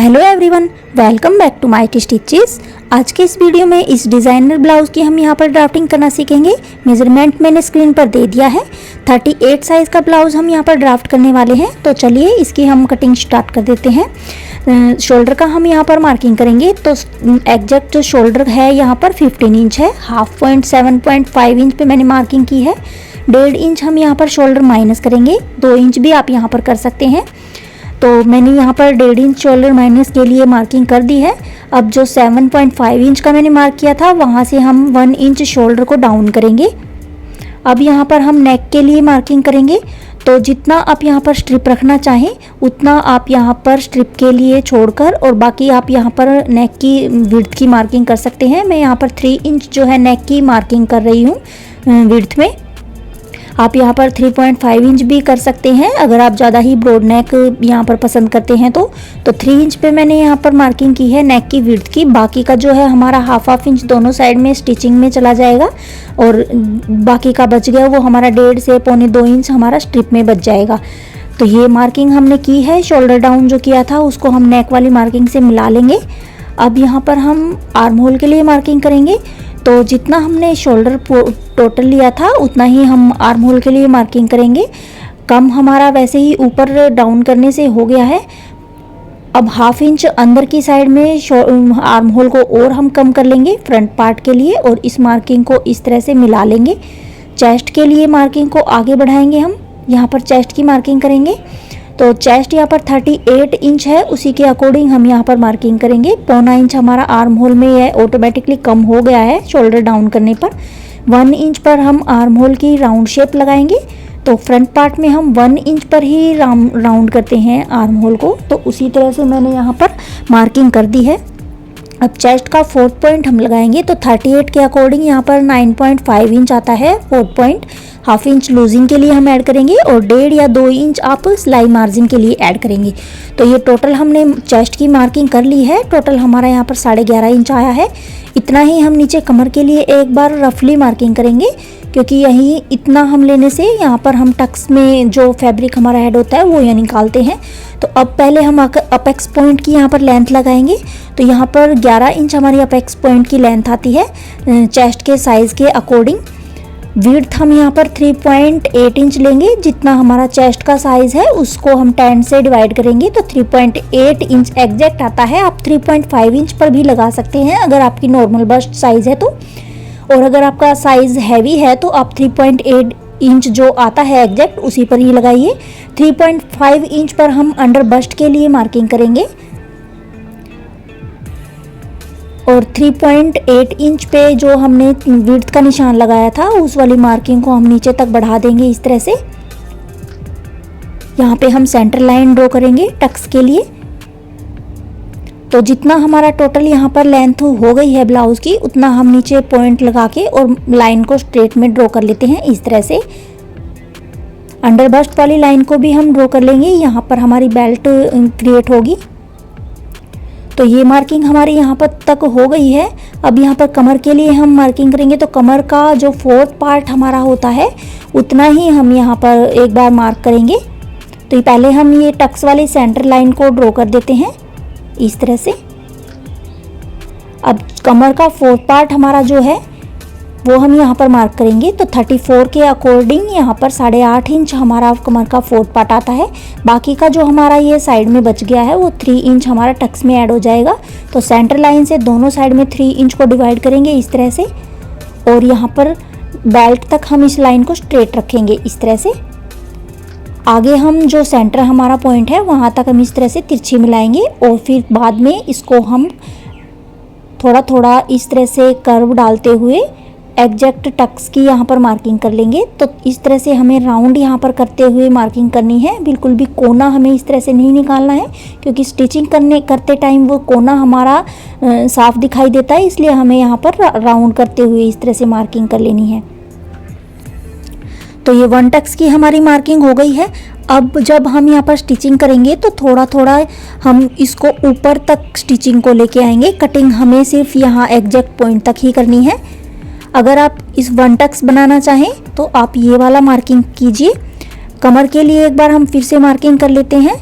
Hello everyone, welcome back to my stitches. आज के इस वीडियो में इस डिज़ाइनर ब्लाउज़ की हम यहाँ पर ड्राफ्टिंग करना सीखेंगे। मेजरमेंट मैंने स्क्रीन पर दे दिया है। 38 साइज़ का ब्लाउज़ हम यहाँ पर ड्राफ्ट करने वाले हैं। तो चलिए इसकी हम कटिंग स्टार्ट कर देते हैं। शोल्डर का हम यहाँ पर मार्किंग करेंगे। तो एग्जैक्ट जो शोल्डर है यहाँ पर 15 इंच है। हाफ पॉइंट 7.5 इंच पे मैंने मार्किंग की है। 1.5 इंच हम यहाँ पर शोल्डर माइनस करेंगे। 2 इंच भी आप यहाँ पर कर सकते हैं। तो मैंने यहाँ पर 1.5 इंच शोल्डर माइनस के लिए मार्किंग कर दी है। अब जो 7.5 इंच का मैंने मार्क किया था वहाँ से हम 1 इंच शोल्डर को डाउन करेंगे। अब यहाँ पर हम नेक के लिए मार्किंग करेंगे। तो जितना आप यहाँ पर स्ट्रिप रखना चाहें उतना आप यहाँ पर स्ट्रिप के लिए छोड़कर और बाकी आप यहाँ पर नेक की विड्थ की मार्किंग कर सकते हैं। मैं यहाँ पर 3 इंच जो है नेक की मार्किंग कर रही हूँ विड्थ में। आप यहाँ पर 3.5 इंच भी कर सकते हैं अगर आप ज़्यादा ही ब्रॉड नेक यहाँ पर पसंद करते हैं तो 3 इंच पे मैंने यहाँ पर मार्किंग की है नेक की विड्थ की। बाकी का जो है हमारा हाफ इंच दोनों साइड में स्टिचिंग में चला जाएगा और बाकी का बच गया वो हमारा 1.5 से 1.25 इंच हमारा स्ट्रिप में बच जाएगा। तो ये मार्किंग हमने की है। शोल्डर डाउन जो किया था उसको हम नेक वाली मार्किंग से मिला लेंगे। अब यहाँ पर हम आर्म होल के लिए मार्किंग करेंगे। तो जितना हमने शोल्डर टोटल लिया था उतना ही हम आर्म होल के लिए मार्किंग करेंगे। कम हमारा वैसे ही ऊपर डाउन करने से हो गया है। अब हाफ इंच अंदर की साइड में आर्म होल को और हम कम कर लेंगे फ्रंट पार्ट के लिए और इस मार्किंग को इस तरह से मिला लेंगे। चेस्ट के लिए मार्किंग को आगे बढ़ाएंगे। हम यहाँ पर चेस्ट की मार्किंग करेंगे। तो चेस्ट यहाँ पर 38 इंच है, उसी के अकॉर्डिंग हम यहाँ पर मार्किंग करेंगे। 0.25 इंच हमारा आर्म होल में है ऑटोमेटिकली कम हो गया है शोल्डर डाउन करने पर। 1 इंच पर हम आर्म होल की राउंड शेप लगाएंगे। तो फ्रंट पार्ट में हम 1 इंच पर ही राउंड करते हैं आर्म होल को। तो उसी तरह से मैंने यहाँ पर मार्किंग कर दी है। अब चेस्ट का 4th पॉइंट हम लगाएंगे। तो 38 के अकॉर्डिंग यहाँ पर 9.5 इंच आता है 4th point. Half inch losing के लिए हम ऐड करेंगे और 1.5 या 2 इंच आप सिलाई मार्जिन के लिए ऐड करेंगे। तो ये टोटल हमने चेस्ट की मार्किंग कर ली है। टोटल हमारा यहाँ पर 11.5 इंच आया है। इतना ही हम नीचे कमर के लिए एक बार रफली मार्किंग करेंगे क्योंकि यही इतना हम लेने से यहाँ पर हम टक्स में जो फैब्रिक हमारा ऐड होता है वो यहाँ निकालते हैं। तो अब पहले हम अपेक्स पॉइंट की यहाँ पर लेंथ लगाएंगे। तो यहाँ पर 11 इंच हमारी अपेक्स पॉइंट की लेंथ आती है चेस्ट के साइज़ के अकॉर्डिंग। विड्थ हम यहाँ पर 3.8 इंच लेंगे। जितना हमारा चेस्ट का साइज़ है उसको हम 10 से डिवाइड करेंगे तो 3.8 इंच एग्जैक्ट आता है। आप 3.5 इंच पर भी लगा सकते हैं अगर आपकी नॉर्मल बस्ट साइज़ है तो, और अगर आपका साइज़ हैवी है तो आप 3.8 इंच जो आता है एग्जैक्ट उसी पर ही लगाइए। 3.5 इंच पर हम अंडर बस्ट के लिए मार्किंग करेंगे और 3.8 इंच पे जो हमने विड्थ का निशान लगाया था उस वाली मार्किंग को हम नीचे तक बढ़ा देंगे इस तरह से। यहाँ पे हम सेंटर लाइन ड्रॉ करेंगे टक्स के लिए। तो जितना हमारा टोटल यहाँ पर लेंथ हो गई है ब्लाउज़ की उतना हम नीचे पॉइंट लगा के और लाइन को स्ट्रेट में ड्रॉ कर लेते हैं इस तरह से। अंडर बस्ट वाली लाइन को भी हम ड्रॉ कर लेंगे। यहाँ पर हमारी बेल्ट क्रिएट होगी। तो ये मार्किंग हमारी यहाँ पर तक हो गई है। अब यहाँ पर कमर के लिए हम मार्किंग करेंगे। तो कमर का जो 4th पार्ट हमारा होता है उतना ही हम यहाँ पर एक बार मार्क करेंगे। तो पहले हम ये टक्स वाली सेंटर लाइन को ड्रॉ कर देते हैं इस तरह से। अब कमर का 4th पार्ट हमारा जो है वो हम यहाँ पर मार्क करेंगे। तो 34 के अकॉर्डिंग यहाँ पर 8.5 इंच हमारा कमर का 4th पार्ट आता है। बाकी का जो हमारा ये साइड में बच गया है वो 3 इंच हमारा टक्स में ऐड हो जाएगा। तो सेंटर लाइन से दोनों साइड में 3 इंच को डिवाइड करेंगे इस तरह से और यहाँ पर बेल्ट तक हम इस लाइन को स्ट्रेट रखेंगे इस तरह से। आगे हम जो सेंटर हमारा पॉइंट है वहाँ तक हम इस तरह से तिरछी मिलाएंगे और फिर बाद में इसको हम थोड़ा थोड़ा इस तरह से कर्व डालते हुए एग्जैक्ट टक्स की यहाँ पर मार्किंग कर लेंगे। तो इस तरह से हमें राउंड यहाँ पर करते हुए मार्किंग करनी है। बिल्कुल भी कोना हमें इस तरह से नहीं निकालना है क्योंकि स्टिचिंग करते टाइम वो कोना हमारा साफ दिखाई देता है, इसलिए हमें यहाँ पर राउंड करते हुए इस तरह से मार्किंग कर लेनी है। तो ये 1 टक्स की हमारी मार्किंग हो गई है। अब जब हम यहाँ पर स्टिचिंग करेंगे तो थोड़ा थोड़ा हम इसको ऊपर तक स्टिचिंग को लेके आएंगे। कटिंग हमें सिर्फ यहाँ एग्जैक्ट पॉइंट तक ही करनी है। अगर आप इस 1 टक्स बनाना चाहें तो आप ये वाला मार्किंग कीजिए। कमर के लिए एक बार हम फिर से मार्किंग कर लेते हैं।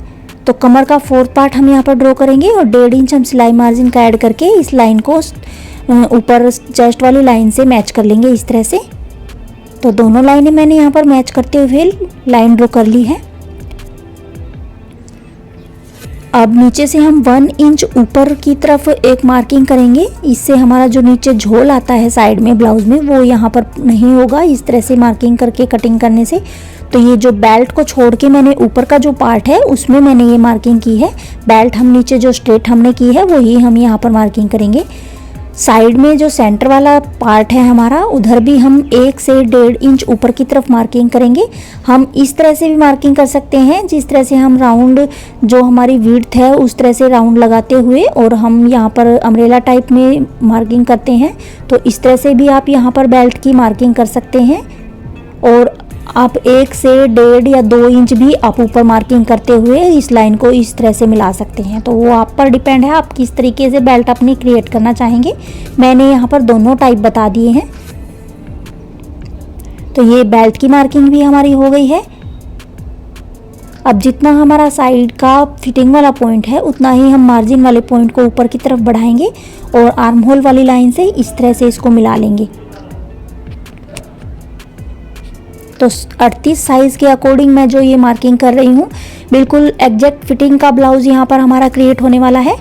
तो कमर का 4th पार्ट हम यहाँ पर ड्रॉ करेंगे और 1.5 इंच हम सिलाई मार्जिन का ऐड करके इस लाइन को ऊपर चेस्ट वाली लाइन से मैच कर लेंगे इस तरह से। तो दोनों लाइनें मैंने यहाँ पर मैच करते हुए लाइन ड्रॉ कर ली है। अब नीचे से हम 1 इंच ऊपर की तरफ एक मार्किंग करेंगे, इससे हमारा जो नीचे झोल आता है साइड में ब्लाउज में वो यहाँ पर नहीं होगा। इस तरह से मार्किंग करके कटिंग करने से तो ये जो बेल्ट को छोड़ के मैंने ऊपर का जो पार्ट है उसमें मैंने ये मार्किंग की है। बेल्ट हम नीचे जो स्ट्रेट हमने की है वही हम यहाँ पर मार्किंग करेंगे। साइड में जो सेंटर वाला पार्ट है हमारा, उधर भी हम 1 से 1.5 इंच ऊपर की तरफ मार्किंग करेंगे। हम इस तरह से भी मार्किंग कर सकते हैं जिस तरह से हम राउंड जो हमारी विड्थ है उस तरह से राउंड लगाते हुए और हम यहाँ पर अम्ब्रेला टाइप में मार्किंग करते हैं। तो इस तरह से भी आप यहाँ पर बेल्ट की मार्किंग कर सकते हैं और आप 1 से 1.5 या 2 इंच भी आप ऊपर मार्किंग करते हुए इस लाइन को इस तरह से मिला सकते हैं। तो वो आप पर डिपेंड है आप किस तरीके से बेल्ट अपनी क्रिएट करना चाहेंगे। मैंने यहाँ पर दोनों टाइप बता दिए हैं। तो ये बेल्ट की मार्किंग भी हमारी हो गई है। अब जितना हमारा साइड का फिटिंग वाला पॉइंट है उतना ही हम मार्जिन वाले पॉइंट को ऊपर की तरफ बढ़ाएंगे और आर्म होल वाली लाइन से इस तरह से इसको मिला लेंगे। तो 38 साइज़ के अकॉर्डिंग मैं जो ये मार्किंग कर रही हूँ, बिल्कुल एग्जैक्ट फिटिंग का ब्लाउज यहाँ पर हमारा क्रिएट होने वाला है।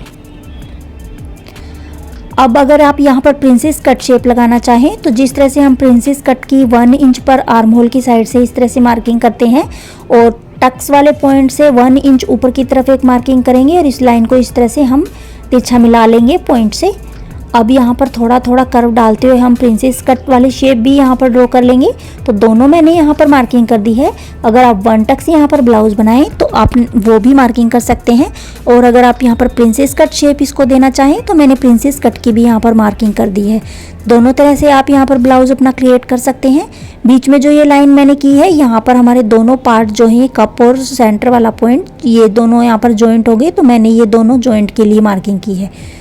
अब अगर आप यहाँ पर प्रिंसेस कट शेप लगाना चाहें तो जिस तरह से हम प्रिंसेस कट की 1 इंच पर आर्म होल की साइड से इस तरह से मार्किंग करते हैं और टक्स वाले पॉइंट से 1 इंच ऊपर की तरफ एक मार्किंग करेंगे और इस लाइन को इस तरह से हम तिरछा मिला लेंगे पॉइंट से। अब यहाँ पर थोड़ा थोड़ा कर्व डालते हुए हम प्रिंसेस कट वाली शेप भी यहाँ पर ड्रॉ कर लेंगे। तो दोनों मैंने यहाँ पर मार्किंग कर दी है। अगर आप 1 टक्स यहाँ पर ब्लाउज बनाएं तो आप वो भी मार्किंग कर सकते हैं और अगर आप यहाँ पर प्रिंसेस कट शेप इसको देना चाहें तो मैंने प्रिंसेस कट की भी यहाँ पर मार्किंग कर दी है। दोनों तरह से आप यहाँ पर ब्लाउज अपना क्रिएट कर सकते हैं। बीच में जो ये लाइन मैंने की है यहाँ पर हमारे दोनों पार्ट जो है कप और सेंटर वाला पॉइंट ये दोनों यहाँ पर जॉइंट हो गए, तो मैंने ये दोनों जॉइंट के लिए मार्किंग की है।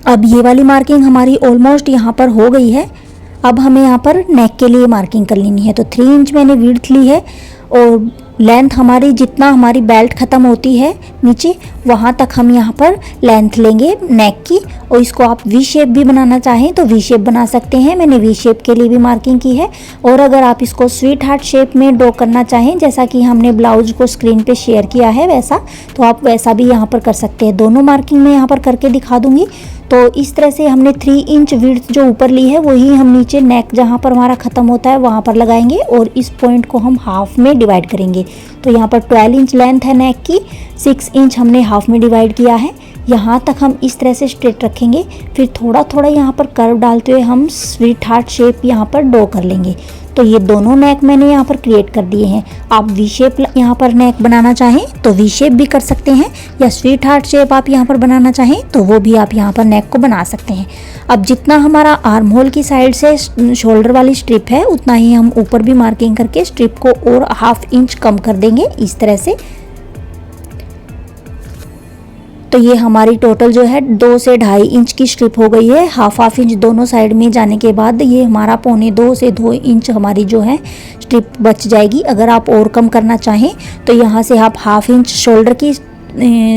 अब ये वाली मार्किंग हमारी ऑलमोस्ट यहाँ पर हो गई है। अब हमें यहाँ पर नेक के लिए मार्किंग कर लेनी है। तो 3 इंच मैंने विड्थ ली है और लेंथ हमारी जितना हमारी बेल्ट ख़त्म होती है नीचे वहाँ तक हम यहाँ पर लेंथ लेंगे नेक की। और इसको आप वी शेप भी बनाना चाहें तो वी शेप बना सकते हैं। मैंने वी शेप के लिए भी मार्किंग की है। और अगर आप इसको स्वीट हार्ट शेप में ड्रॉ करना चाहें जैसा कि हमने ब्लाउज को स्क्रीन पे शेयर किया है वैसा, तो आप वैसा भी यहाँ पर कर सकते हैं। दोनों मार्किंग मैं यहाँ पर करके दिखा दूँगी। तो इस तरह से हमने 3 इंच विड्थ जो ऊपर ली है वही हम नीचे नेक जहाँ पर हमारा ख़त्म होता है वहाँ पर लगाएंगे और इस पॉइंट को हम हाफ में डिवाइड करेंगे। तो यहाँ पर 12 इंच लेंथ है नेक की, 6 इंच हमने हाफ में डिवाइड किया है। यहाँ तक हम इस तरह से स्ट्रेट रखेंगे, फिर थोड़ा थोड़ा यहाँ पर कर्व डालते हुए हम स्वीट हार्ट शेप यहाँ पर ड्रॉ कर लेंगे। तो ये दोनों नेक मैंने यहाँ पर क्रिएट कर दिए हैं। आप वी शेप यहाँ पर नेक बनाना चाहें तो वी शेप भी कर सकते हैं या स्वीट हार्ट शेप आप यहाँ पर बनाना चाहें तो वो भी आप यहाँ पर नेक को बना सकते हैं। अब जितना हमारा आर्म होल की साइड से शोल्डर वाली स्ट्रिप है उतना ही हम ऊपर भी मार्किंग करके स्ट्रिप को और ½ इंच कम कर देंगे इस तरह से। तो ये हमारी टोटल जो है 2 से 2.5 इंच की स्ट्रिप हो गई है। ½ इंच दोनों साइड में जाने के बाद ये हमारा 1.25 से 2 इंच हमारी जो है स्ट्रिप बच जाएगी। अगर आप और कम करना चाहें तो यहाँ से आप ½ इंच शोल्डर की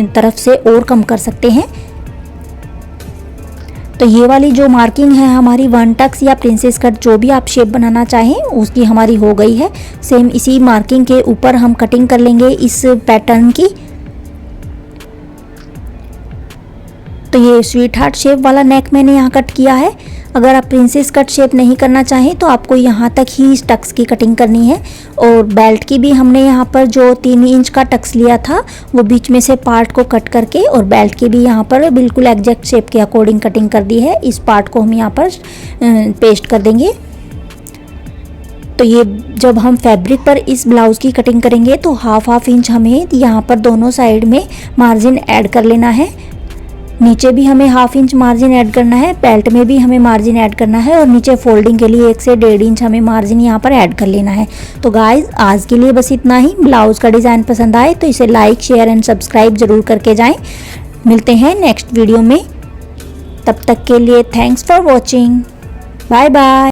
तरफ से और कम कर सकते हैं। तो ये वाली जो मार्किंग है हमारी 1 टक्स या प्रिंसेस कट जो भी आप शेप बनाना चाहें उसकी हमारी हो गई है। सेम इसी मार्किंग के ऊपर हम कटिंग कर लेंगे इस पैटर्न की। तो ये स्वीट हार्ट शेप वाला नेक मैंने यहाँ कट किया है। अगर आप प्रिंसेस कट शेप नहीं करना चाहें तो आपको यहाँ तक ही इस टक्स की कटिंग करनी है। और बेल्ट की भी हमने यहाँ पर जो 3 इंच का टक्स लिया था वो बीच में से पार्ट को कट करके और बेल्ट की भी यहाँ पर बिल्कुल एग्जैक्ट शेप के अकॉर्डिंग कटिंग कर दी है। इस पार्ट को हम यहाँ पर पेस्ट कर देंगे। तो ये जब हम फैब्रिक पर इस ब्लाउज़ की कटिंग करेंगे तो ½ इंच हमें यहाँ पर दोनों साइड में मार्जिन ऐड कर लेना है। नीचे भी हमें ½ इंच मार्जिन ऐड करना है, बेल्ट में भी हमें मार्जिन ऐड करना है और नीचे फोल्डिंग के लिए 1 से 1.5 इंच हमें मार्जिन यहाँ पर ऐड कर लेना है। तो गाइज आज के लिए बस इतना ही। ब्लाउज़ का डिज़ाइन पसंद आए तो इसे लाइक शेयर एंड सब्सक्राइब ज़रूर करके जाएं। मिलते हैं नेक्स्ट वीडियो में, तब तक के लिए thanks for watching. Bye bye.